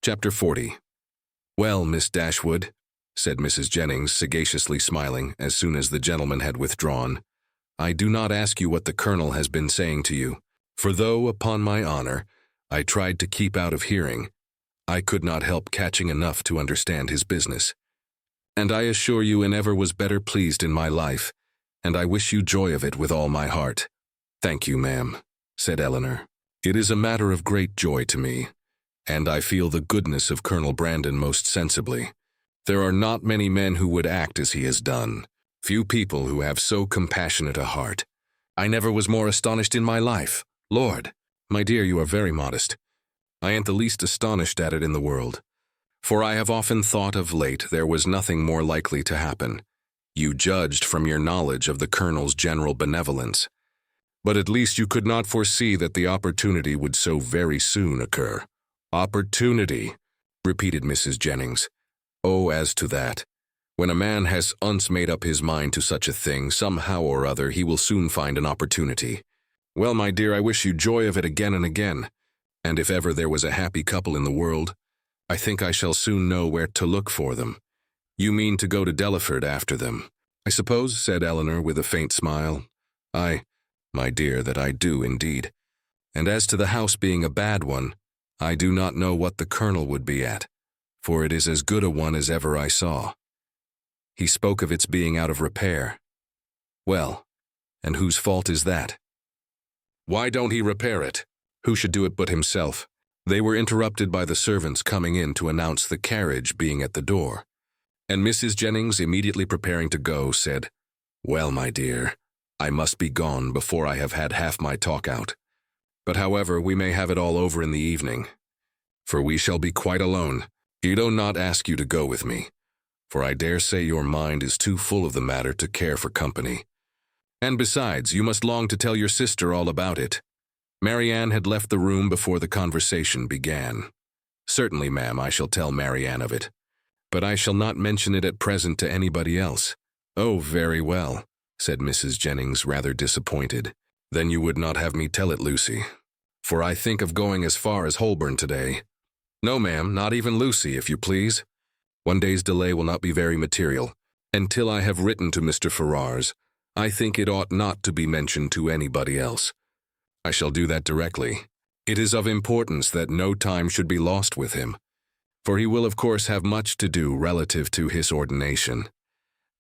Chapter 40. "Well, Miss Dashwood," said Mrs. Jennings, sagaciously smiling as soon as the gentleman had withdrawn, "I do not ask you what the Colonel has been saying to you, for though, upon my honor, I tried to keep out of hearing, I could not help catching enough to understand his business. And I assure you I never was better pleased in my life, and I wish you joy of it with all my heart." "Thank you, ma'am," said Eleanor. "It is a matter of great joy to me, and I feel the goodness of Colonel Brandon most sensibly. There are not many men who would act as he has done, few people who have so compassionate a heart. I never was more astonished in my life. Lord, my dear, you are very modest. I ain't the least astonished at it in the world, for I have often thought of late there was nothing more likely to happen. You judged from your knowledge of the Colonel's general benevolence, but at least you could not foresee that the opportunity would so very soon occur." "Opportunity," repeated Mrs. Jennings. "Oh, as to that, when a man has once made up his mind to such a thing, somehow or other he will soon find an opportunity. Well, my dear, I wish you joy of it again and again, and if ever there was a happy couple in the world, I think I shall soon know where to look for them." "You mean to go to Delaford after them, I suppose?" said Eleanor with a faint smile. My dear, that I do indeed. And as to the house being a bad one, I do not know what the Colonel would be at, for it is as good a one as ever I saw. He spoke of its being out of repair. Well, and whose fault is that? Why don't he repair it? Who should do it but himself? They were interrupted by the servants coming in to announce the carriage being at the door, and Mrs. Jennings, immediately preparing to go, said, "Well, my dear, I must be gone before I have had half my talk out. But however, we may have it all over in the evening, for we shall be quite alone. I do not ask you to go with me, for I dare say your mind is too full of the matter to care for company. And besides, you must long to tell your sister all about it." Marianne had left the room before the conversation began. "Certainly, ma'am, I shall tell Marianne of it, but I shall not mention it at present to anybody else." "Oh, very well," said Mrs. Jennings, rather disappointed. "Then you would not have me tell it, Lucy, for I think of going as far as Holborn today." "No, ma'am, not even Lucy, if you please. One day's delay will not be very material. Until I have written to Mr. Ferrars, I think it ought not to be mentioned to anybody else. I shall do that directly. It is of importance that no time should be lost with him, for he will of course have much to do relative to his ordination."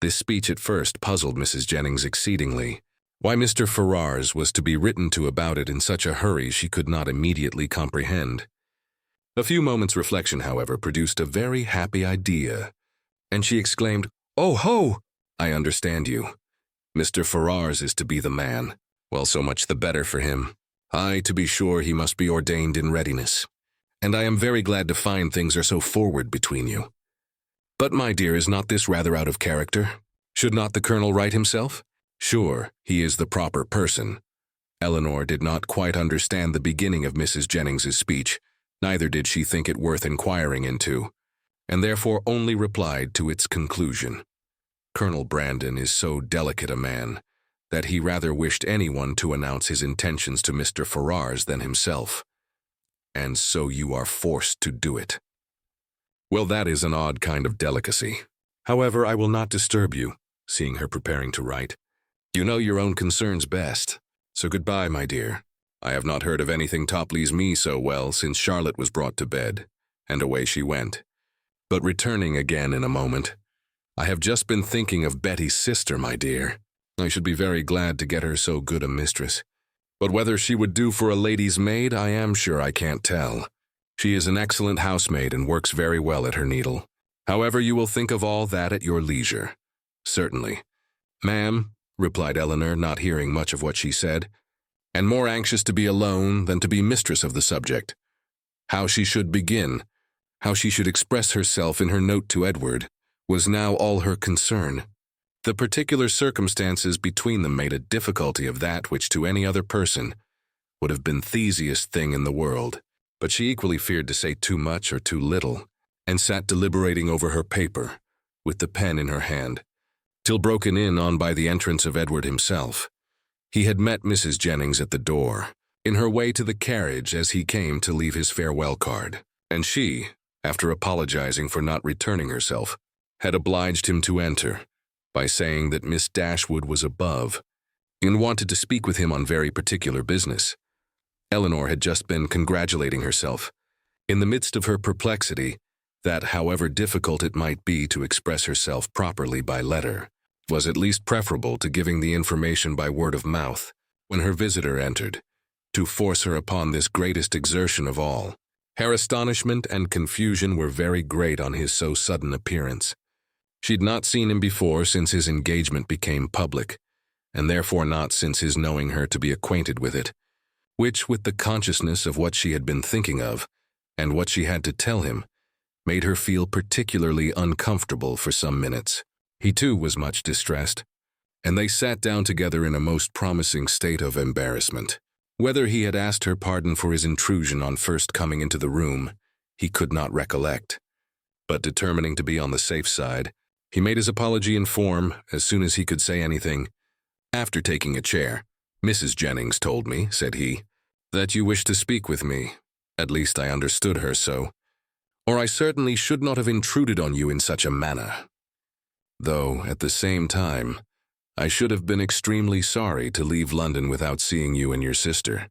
This speech at first puzzled Mrs. Jennings exceedingly. Why Mr. Ferrars was to be written to about it in such a hurry she could not immediately comprehend. A few moments' reflection, however, produced a very happy idea, and she exclaimed, "Oh ho! I understand you. Mr. Ferrars is to be the man. Well, so much the better for him. Aye, to be sure, he must be ordained in readiness, and I am very glad to find things are so forward between you. But, my dear, is not this rather out of character? Should not the Colonel write himself? Sure, he is the proper person." Eleanor did not quite understand the beginning of Mrs. Jennings's speech, neither did she think it worth inquiring into, and therefore only replied to its conclusion. "Colonel Brandon is so delicate a man that he rather wished anyone to announce his intentions to Mr. Ferrars than himself. And so you are forced to do it. Well, that is an odd kind of delicacy. However, I will not disturb you," seeing her preparing to write. "You know your own concerns best. So goodbye, my dear. I have not heard of anything Topleys me so well since Charlotte was brought to bed." And away she went. But returning again in a moment, "I have just been thinking of Betty's sister, my dear. I should be very glad to get her so good a mistress. But whether she would do for a lady's maid, I am sure I can't tell. She is an excellent housemaid and works very well at her needle. However, you will think of all that at your leisure." "Certainly, ma'am," replied Eleanor, not hearing much of what she said, and more anxious to be alone than to be mistress of the subject. How she should begin, how she should express herself in her note to Edward, was now all her concern. The particular circumstances between them made a difficulty of that which to any other person would have been the easiest thing in the world. But she equally feared to say too much or too little, and sat deliberating over her paper, with the pen in her hand, till broken in on by the entrance of Edward himself. He had met Mrs. Jennings at the door, in her way to the carriage as he came to leave his farewell card, and she, after apologizing for not returning herself, had obliged him to enter by saying that Miss Dashwood was above and wanted to speak with him on very particular business. Eleanor had just been congratulating herself, in the midst of her perplexity, that however difficult it might be to express herself properly by letter, was at least preferable to giving the information by word of mouth, when her visitor entered, to force her upon this greatest exertion of all. Her astonishment and confusion were very great on his so sudden appearance. She'd not seen him before since his engagement became public, and therefore not since his knowing her to be acquainted with it, which, with the consciousness of what she had been thinking of, and what she had to tell him, made her feel particularly uncomfortable for some minutes. He too was much distressed, and they sat down together in a most promising state of embarrassment. Whether he had asked her pardon for his intrusion on first coming into the room, he could not recollect, but determining to be on the safe side, he made his apology in form as soon as he could say anything. After taking a chair, "Mrs. Jennings told me," said he, "that you wished to speak with me. At least I understood her so, or I certainly should not have intruded on you in such a manner. Though, at the same time, I should have been extremely sorry to leave London without seeing you and your sister.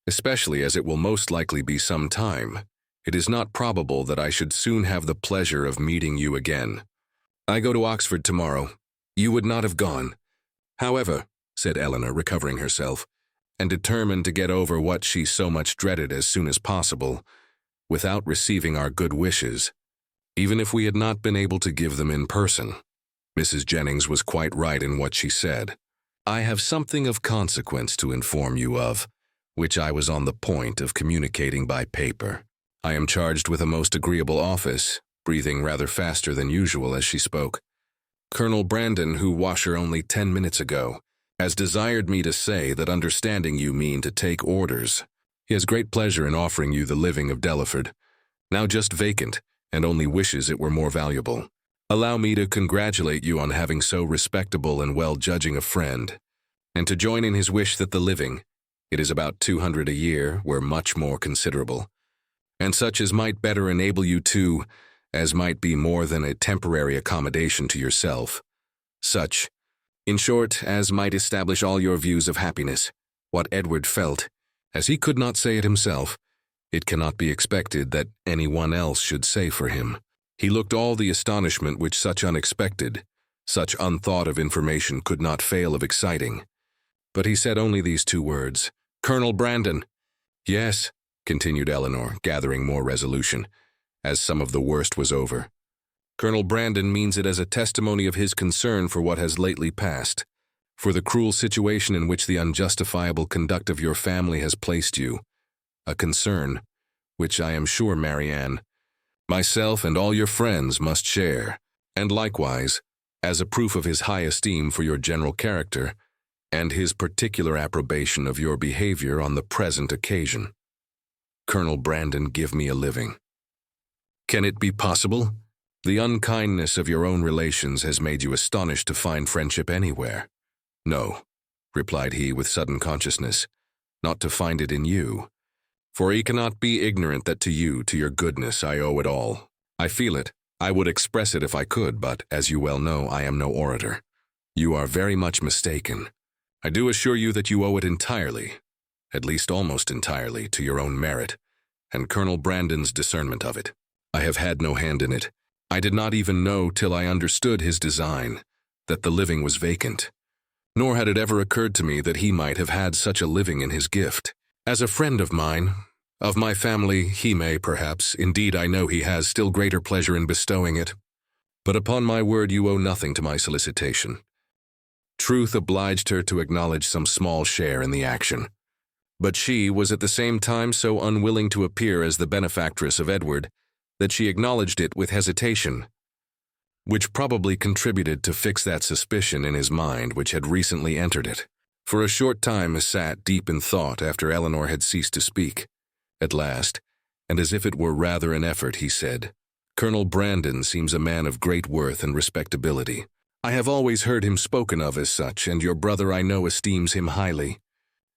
Especially as it will most likely be some time, it is not probable that I should soon have the pleasure of meeting you again. I go to Oxford tomorrow. You would not have gone. However," said Eleanor, recovering herself, and determined to get over what she so much dreaded as soon as possible, without receiving our good wishes, even if we had not been able to give them in person. Mrs. Jennings was quite right in what she said. "I have something of consequence to inform you of, which I was on the point of communicating by paper. I am charged with a most agreeable office," breathing rather faster than usual as she spoke. "Colonel Brandon, who washed her only 10 minutes ago, has desired me to say that, understanding you mean to take orders, he has great pleasure in offering you the living of Delaford, now just vacant, and only wishes it were more valuable. Allow me to congratulate you on having so respectable and well-judging a friend, and to join in his wish that the living, it is about 200 a year, were much more considerable, and such as might better enable you to, as might be more than a temporary accommodation to yourself, such, in short, as might establish all your views of happiness. What Edward felt, as he could not say it himself, it cannot be expected that any one else should say for him." He looked all the astonishment which such unexpected, such unthought of information could not fail of exciting. But he said only these 2 words, "Colonel Brandon." "Yes," continued Eleanor, gathering more resolution, as some of the worst was over. "Colonel Brandon means it as a testimony of his concern for what has lately passed, for the cruel situation in which the unjustifiable conduct of your family has placed you, a concern which I am sure Marianne, myself and all your friends must share, and likewise, as a proof of his high esteem for your general character, and his particular approbation of your behavior on the present occasion. Colonel Brandon, give me a living. Can it be possible? The unkindness of your own relations has made you astonished to find friendship anywhere." "No," replied he with sudden consciousness, "not to find it in you. For he cannot be ignorant that to you, to your goodness, I owe it all. I feel it. I would express it if I could, but, as you well know, I am no orator. You are very much mistaken. I do assure you that you owe it entirely, at least almost entirely, to your own merit, and Colonel Brandon's discernment of it. I have had no hand in it. I did not even know, till I understood his design, that the living was vacant. Nor had it ever occurred to me that he might have had such a living in his gift. As a friend of mine, of my family, he may, perhaps, indeed I know he has still greater pleasure in bestowing it. But upon my word you owe nothing to my solicitation." Truth obliged her to acknowledge some small share in the action. But she was at the same time so unwilling to appear as the benefactress of Edward that she acknowledged it with hesitation, which probably contributed to fix that suspicion in his mind which had recently entered it. For a short time he sat deep in thought after Eleanor had ceased to speak. At last, and as if it were rather an effort, he said, "Colonel Brandon seems a man of great worth and respectability. I have always heard him spoken of as such, and your brother I know esteems him highly.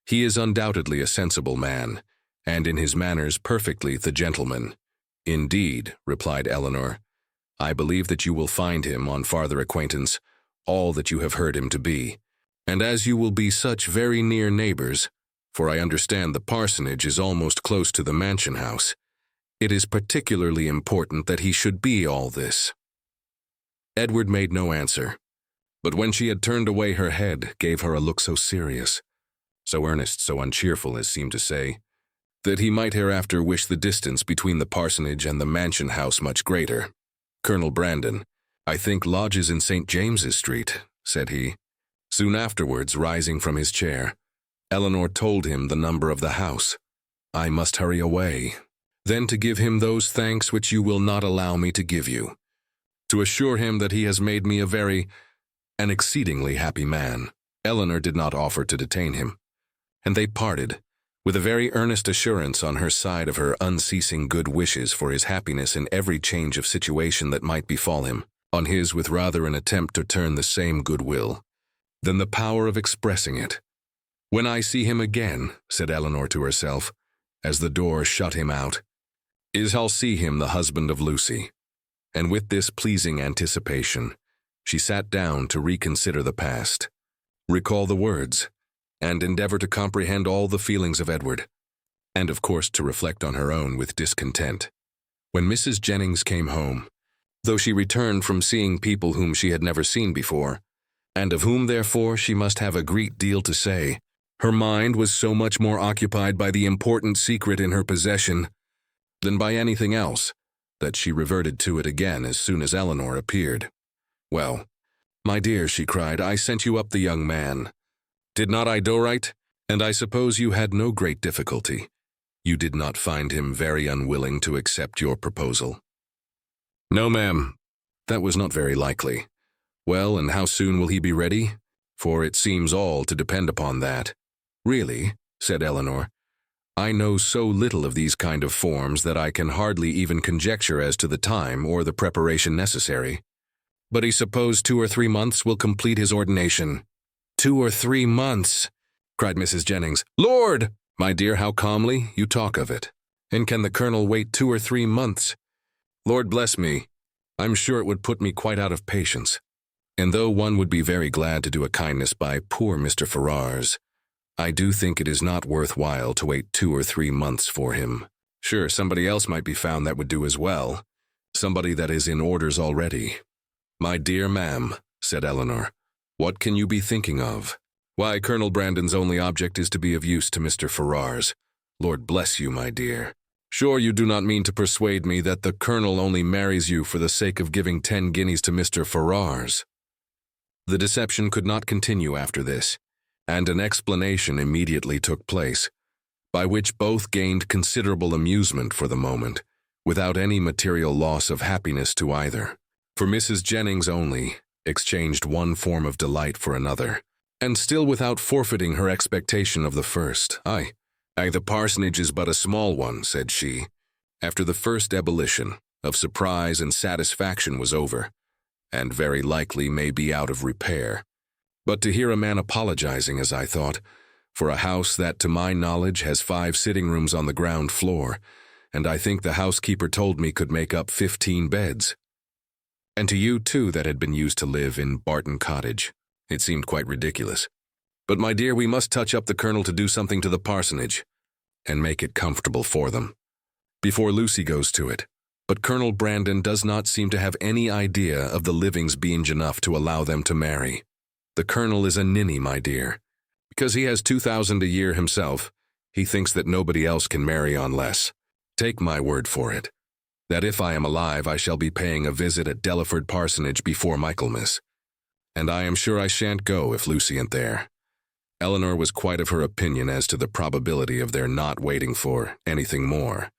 He is undoubtedly a sensible man, and in his manners perfectly the gentleman. Indeed, replied Eleanor. I believe that you will find him, on farther acquaintance, all that you have heard him to be. And as you will be such very near neighbors, for I understand the parsonage is almost close to the mansion house, it is particularly important that he should be all this. Edward made no answer, but when she had turned away her head, gave her a look so serious, so earnest, so uncheerful, as seemed to say, that he might hereafter wish the distance between the parsonage and the mansion house much greater. Colonel Brandon, I think, lodges in St. James's Street, said he. Soon afterwards, rising from his chair, Eleanor told him the number of the house. I must hurry away, then to give him those thanks which you will not allow me to give you, to assure him that he has made me an exceedingly happy man. Eleanor did not offer to detain him, and they parted, with a very earnest assurance on her side of her unceasing good wishes for his happiness in every change of situation that might befall him, on his with rather an attempt to turn the same goodwill than the power of expressing it. When I see him again, said Eleanor to herself, as the door shut him out, I'll see him the husband of Lucy. And with this pleasing anticipation, she sat down to reconsider the past, recall the words, and endeavor to comprehend all the feelings of Edward, and of course to reflect on her own with discontent. When Mrs. Jennings came home, though she returned from seeing people whom she had never seen before, and of whom therefore she must have a great deal to say, her mind was so much more occupied by the important secret in her possession than by anything else, that she reverted to it again as soon as Eleanor appeared. Well, my dear, she cried, I sent you up the young man. Did not I, Dorite? And I suppose you had no great difficulty. You did not find him very unwilling to accept your proposal? No, ma'am. That was not very likely. Well, and how soon will he be ready? For it seems all to depend upon that. Really, said Eleanor, I know so little of these kind of forms that I can hardly even conjecture as to the time or the preparation necessary. But he supposed 2 or 3 months will complete his ordination. 2 or 3 months, cried Mrs. Jennings. Lord! My dear, how calmly you talk of it. And can the colonel wait 2 or 3 months? Lord bless me, I'm sure it would put me quite out of patience. And though one would be very glad to do a kindness by poor Mr. Ferrars, I do think it is not worth while to wait 2 or 3 months for him. Sure, somebody else might be found that would do as well. Somebody that is in orders already. My dear ma'am, said Eleanor, what can you be thinking of? Why, Colonel Brandon's only object is to be of use to Mr. Ferrars. Lord bless you, my dear. Sure you do not mean to persuade me that the colonel only marries you for the sake of giving 10 guineas to Mr. Ferrars? The deception could not continue after this, and an explanation immediately took place, by which both gained considerable amusement for the moment, without any material loss of happiness to either. For Mrs. Jennings only exchanged one form of delight for another, and still without forfeiting her expectation of the first. Aye, the parsonage is but a small one, said she, after the first ebullition of surprise and satisfaction was over, and very likely may be out of repair. But to hear a man apologizing, as I thought, for a house that, to my knowledge, has 5 sitting rooms on the ground floor, and I think the housekeeper told me could make up 15 beds. And to you, too, that had been used to live in Barton Cottage. It seemed quite ridiculous. But, my dear, we must touch up the colonel to do something to the parsonage, and make it comfortable for them, before Lucy goes to it. But Colonel Brandon does not seem to have any idea of the livings being enough to allow them to marry. The colonel is a ninny, my dear. Because he has 2,000 a year himself, he thinks that nobody else can marry on less. Take my word for it, that if I am alive I shall be paying a visit at Delaford Parsonage before Michaelmas. And I am sure I shan't go if Lucy ain't there. Eleanor was quite of her opinion as to the probability of their not waiting for anything more.